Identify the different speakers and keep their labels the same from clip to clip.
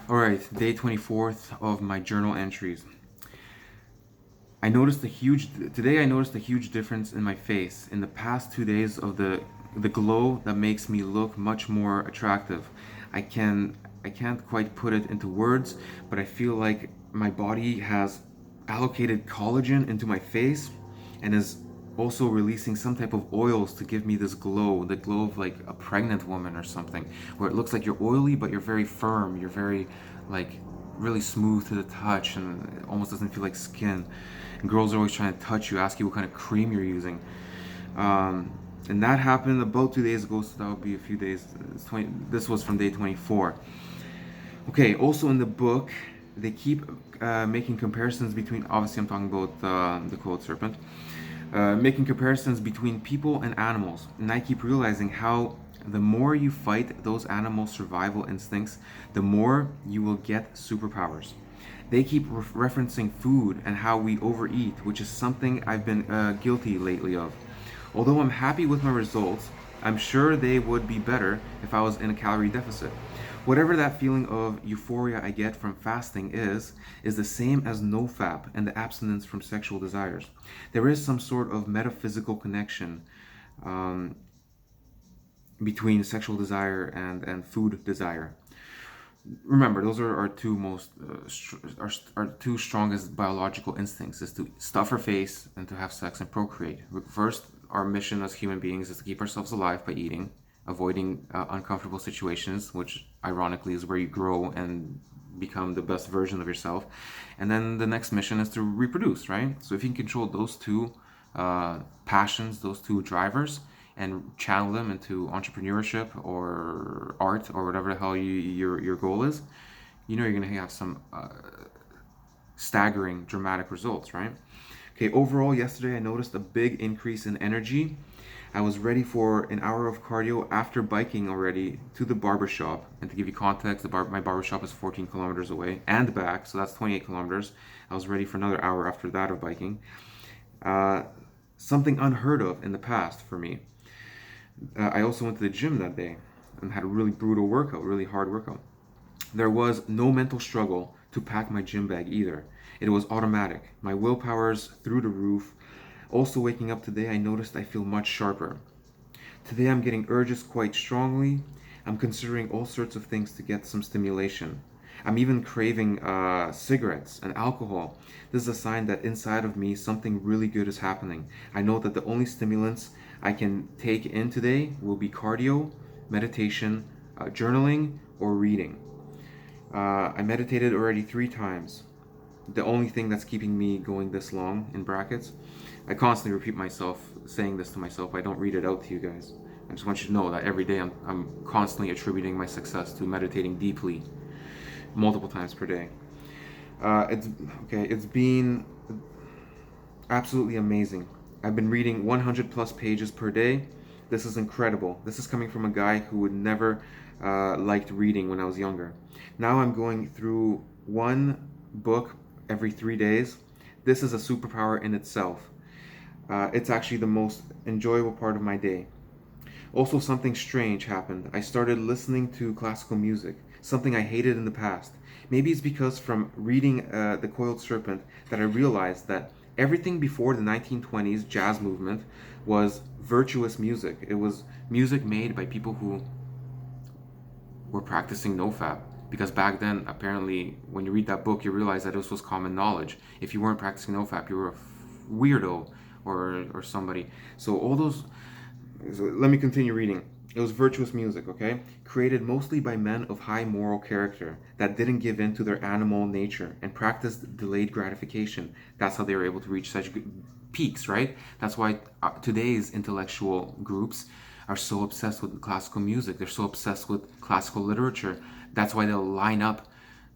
Speaker 1: All right, day 24th of my journal entries. I noticed a huge today I noticed a huge difference in my face in the past 2 days of the glow that makes me look much more attractive. I can I can't quite put it into words, but I feel like my body has allocated collagen into my face and is also releasing some type of oils to give me this glow, the glow of like a pregnant woman or something, where it looks like you're oily but you're very firm, you're very like really smooth to the touch and it almost doesn't feel like skin. And girls are always trying to touch you, ask you what kind of cream you're using. And that happened about 2 days ago, so that would be a few days. This was from day 24. Okay, also in the book, they keep making comparisons between, obviously, I'm talking about the coiled serpent, making comparisons between people and animals. And I keep realizing how the more you fight those animal survival instincts, the more you will get superpowers. They keep referencing food and how we overeat, which is something I've been guilty lately of. Although I'm happy with my results, I'm sure they would be better if I was in a calorie deficit. Whatever that feeling of euphoria I get from fasting is the same as nofap and the abstinence from sexual desires. There is some sort of metaphysical connection um, between sexual desire and food desire. Remember, those are our two most our two strongest biological instincts: is to stuff our face and to have sex and procreate. First, our mission as human beings is to keep ourselves alive by eating, avoiding uncomfortable situations, which ironically is where you grow and become the best version of yourself. And then the next mission is to reproduce, right? So if you can control those two passions, those two drivers, and channel them into entrepreneurship or art or whatever the hell your goal is, you know you're going to have some staggering, dramatic results, right? Okay, overall, yesterday I noticed a big increase in energy. I was ready for an hour of cardio after biking already to the barber shop. And to give you context, my barber shop is 14 kilometers away and back, so that's 28 kilometers. I was ready for another hour after that of biking. Uh, Something unheard of in the past for me. I also went to the gym that day and had a really brutal workout, really hard workout. There was no mental struggle to pack my gym bag either. It was automatic. My willpower's through the roof. Also, waking up today, I noticed I feel much sharper. Today, I'm getting urges quite strongly. I'm considering all sorts of things to get some stimulation. I'm even craving cigarettes and alcohol. This is a sign that inside of me something really good is happening. I know that the only stimulants I can take in today will be cardio, meditation, journaling, or reading. I meditated already 3 times. The only thing that's keeping me going this long, in brackets, I constantly repeat myself saying this to myself. I don't read it out to you guys. I just want you to know that every day I'm constantly attributing my success to meditating deeply, multiple times per day. It's okay. It's been absolutely amazing. I've been reading 100 plus pages per day. This is incredible. This is coming from a guy who would never liked reading when I was younger. Now I'm going through one book every 3 days. This is a superpower in itself. It's actually the most enjoyable part of my day. Also, something strange happened. I started listening to classical music, something I hated in the past. Maybe it's because from reading The Coiled Serpent that I realized that everything before the 1920s jazz movement was virtuous music. It was music made by people who were practicing nofap. Because back then, apparently, when you read that book, you realize that this was common knowledge. If you weren't practicing nofap, you were a weirdo or somebody. So all those. So let me continue reading. It was virtuous music, okay? Created mostly by men of high moral character that didn't give in to their animal nature and practiced delayed gratification. That's how they were able to reach such peaks, right? That's why today's intellectual groups are so obsessed with classical music. They're so obsessed with classical literature. That's why they'll line up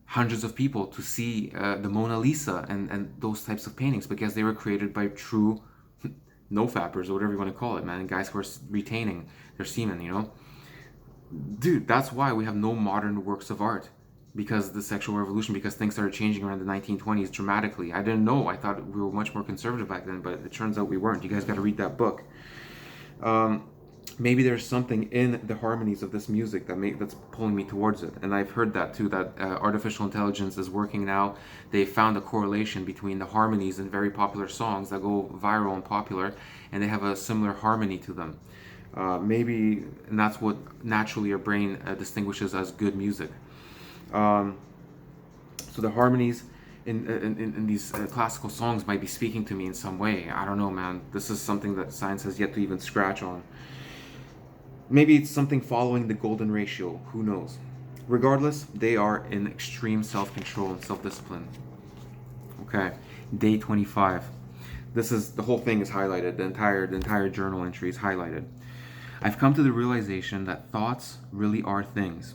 Speaker 1: hundreds of people to see the Mona Lisa and those types of paintings because they were created by true no fappers or whatever you want to call it, man. Guys who are retaining their semen, you know? Dude, that's why we have no modern works of art. Because the sexual revolution, because things started changing around the 1920s dramatically. I didn't know. I thought we were much more conservative back then, but it turns out we weren't. You guys got to read that book. Um, maybe there's something in the harmonies of this music that's pulling me towards it. And I've heard that too, that artificial intelligence is working now. They found a correlation between the harmonies in very popular songs that go viral and popular, and they have a similar harmony to them. Maybe, and that's what naturally your brain distinguishes as good music. So the harmonies in these classical songs might be speaking to me in some way. I don't know, man. This is something that science has yet to even scratch on. Maybe it's something following the golden ratio. Who knows? Regardless, they are in extreme self-control and self-discipline. Okay, day 25. This is, the whole thing is highlighted. The entire journal entry is highlighted. I've come to the realization that thoughts really are things.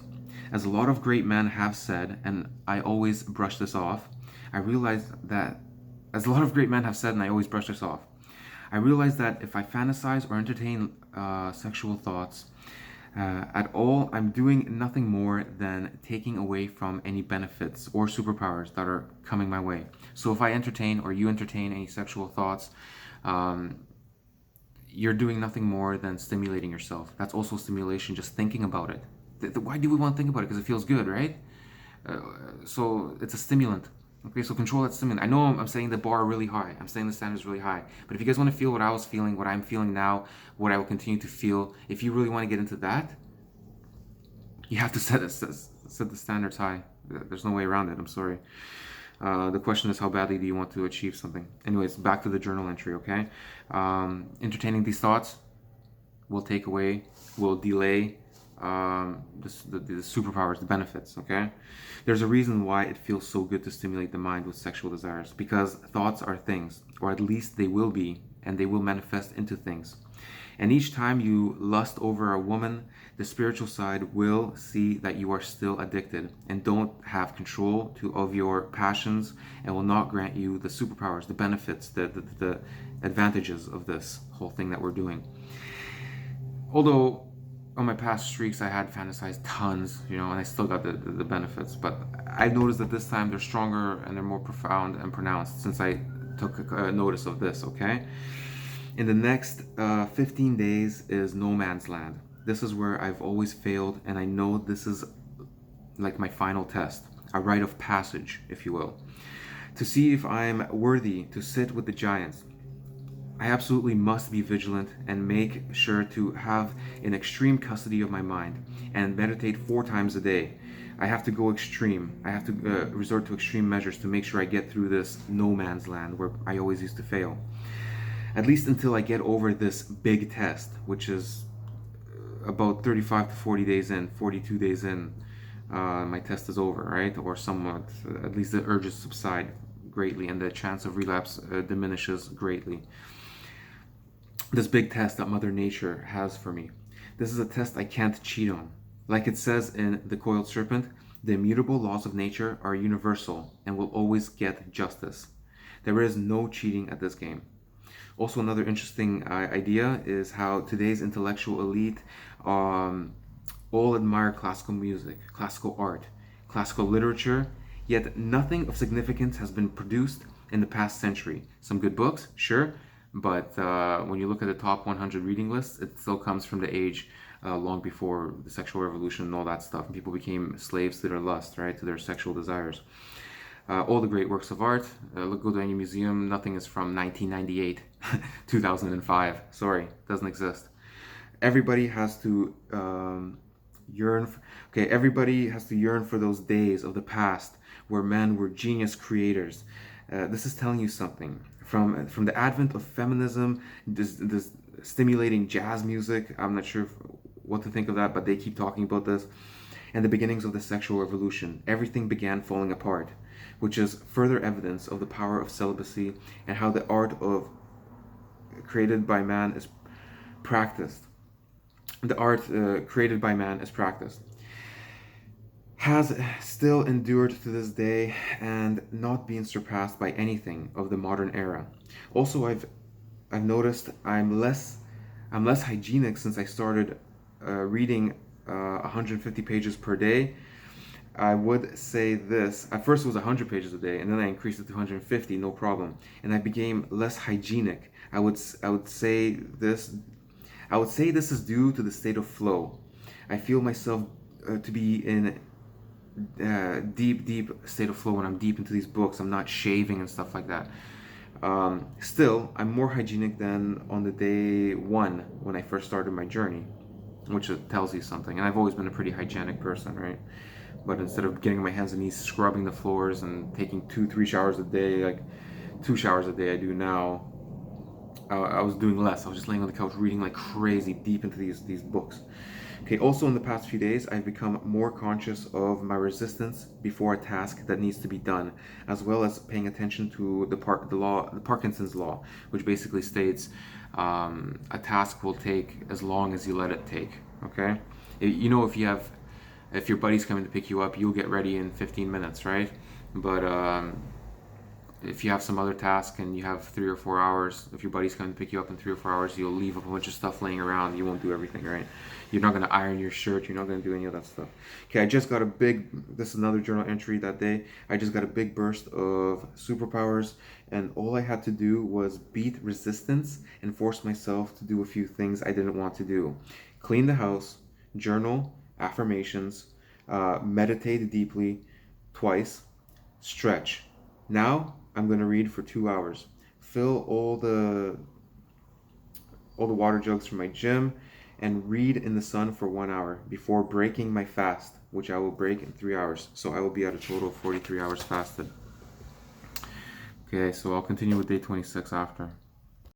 Speaker 1: As a lot of great men have said, and I always brush this off, I realize that if I fantasize or entertain sexual thoughts at all, I'm doing nothing more than taking away from any benefits or superpowers that are coming my way. So if I entertain or you entertain any sexual thoughts, you're doing nothing more than stimulating yourself. That's also stimulation, just thinking about it. Why do we want to think about it? Because it feels good, right? So it's a stimulant. Okay, so control that stimulant. I know I'm saying the bar really high. I'm saying the standard is really high. But if you guys want to feel what I was feeling, what I'm feeling now, what I will continue to feel, if you really want to get into that, you have to set the standards high. There's no way around it. I'm sorry. The question is, how badly do you want to achieve something? Anyways, back to the journal entry, okay? Entertaining these thoughts will take away, will delay the superpowers, the benefits, okay? There's a reason why it feels so good to stimulate the mind with sexual desires, because thoughts are things, or at least they will be, and they will manifest into things. And each time you lust over a woman, the spiritual side will see that you are still addicted and don't have control of your passions, and will not grant you the superpowers, the benefits, the advantages of this whole thing that we're doing. Although on my past streaks I had fantasized tons, and I still got the benefits, but I've noticed that this time they're stronger and they're more profound and pronounced since I took notice of this, okay? In the next 15 days is no man's land. This is where I've always failed, and I know this is like my final test, a rite of passage, if you will, to see if I'm worthy to sit with the giants. I absolutely must be vigilant and make sure to have an extreme custody of my mind and meditate 4 times a day. I have to go extreme. I have to resort to extreme measures to make sure I get through this no man's land where I always used to fail. At least until I get over this big test, which is about 35 to 40 days in, 42 days in, my test is over, right? Or somewhat, at least the urges subside greatly and the chance of relapse diminishes greatly. This big test that Mother Nature has for me. This is a test I can't cheat on. Like it says in The Coiled Serpent, the immutable laws of nature are universal and will always get justice. There is no cheating at this game. Also, another interesting idea is how today's intellectual elite all admire classical music, classical art, classical literature, yet nothing of significance has been produced in the past century. Some good books, sure, but when you look at the top 100 reading lists, it still comes from the age long before the sexual revolution and all that stuff. And people became slaves to their lust, right, to their sexual desires. All the great works of art, go to any museum, nothing is from 1998, 2005. Sorry, doesn't exist. Everybody has to everybody has to yearn for those days of the past where men were genius creators. This is telling you something. From the advent of feminism, this stimulating jazz music, I'm not sure what to think of that, but they keep talking about this, and the beginnings of the sexual revolution, everything began falling apart, which is further evidence of the power of celibacy and how the art of created by man is practiced. The art created by man is practiced. Has still endured to this day and not been surpassed by anything of the modern era. Also, I've noticed I'm less hygienic since I started reading 150 pages per day. I would say this. At first it was 100 pages a day, and then I increased it to 150, no problem. And I became less hygienic. I would say this. I would say this is due to the state of flow. I feel myself to be in deep state of flow when I'm deep into these books. I'm not shaving and stuff like that. Still, I'm more hygienic than on the day one when I first started my journey, which tells you something. And I've always been a pretty hygienic person, right? But instead of getting on my hands and knees, scrubbing the floors and taking 2-3 showers a day, like 2 showers a day I do now, I was doing less. I was just laying on the couch reading like crazy deep into these books. Okay, also in the past few days, I've become more conscious of my resistance before a task that needs to be done, as well as paying attention to the Parkinson's law, which basically states a task will take as long as you let it take. Okay, you know, if your buddy's coming to pick you up, you'll get ready in 15 minutes, right? But if you have some other task and you have 3 or 4 hours, if your buddy's coming to pick you up in 3 or 4 hours, you'll leave a bunch of stuff laying around. You won't do everything, right? You're not going to iron your shirt. You're not going to do any of that stuff. Okay, I just got this is another journal entry that day. I just got a big burst of superpowers, and all I had to do was beat resistance and force myself to do a few things I didn't want to do. Clean the house, journal, affirmations, meditate deeply twice, stretch. Now I'm going to read for 2 hours. Fill all the water jugs from my gym and read in the sun for 1 hour before breaking my fast, which I will break in 3 hours. So I will be at a total of 43 hours fasted. Okay, so I'll continue with day 26 after.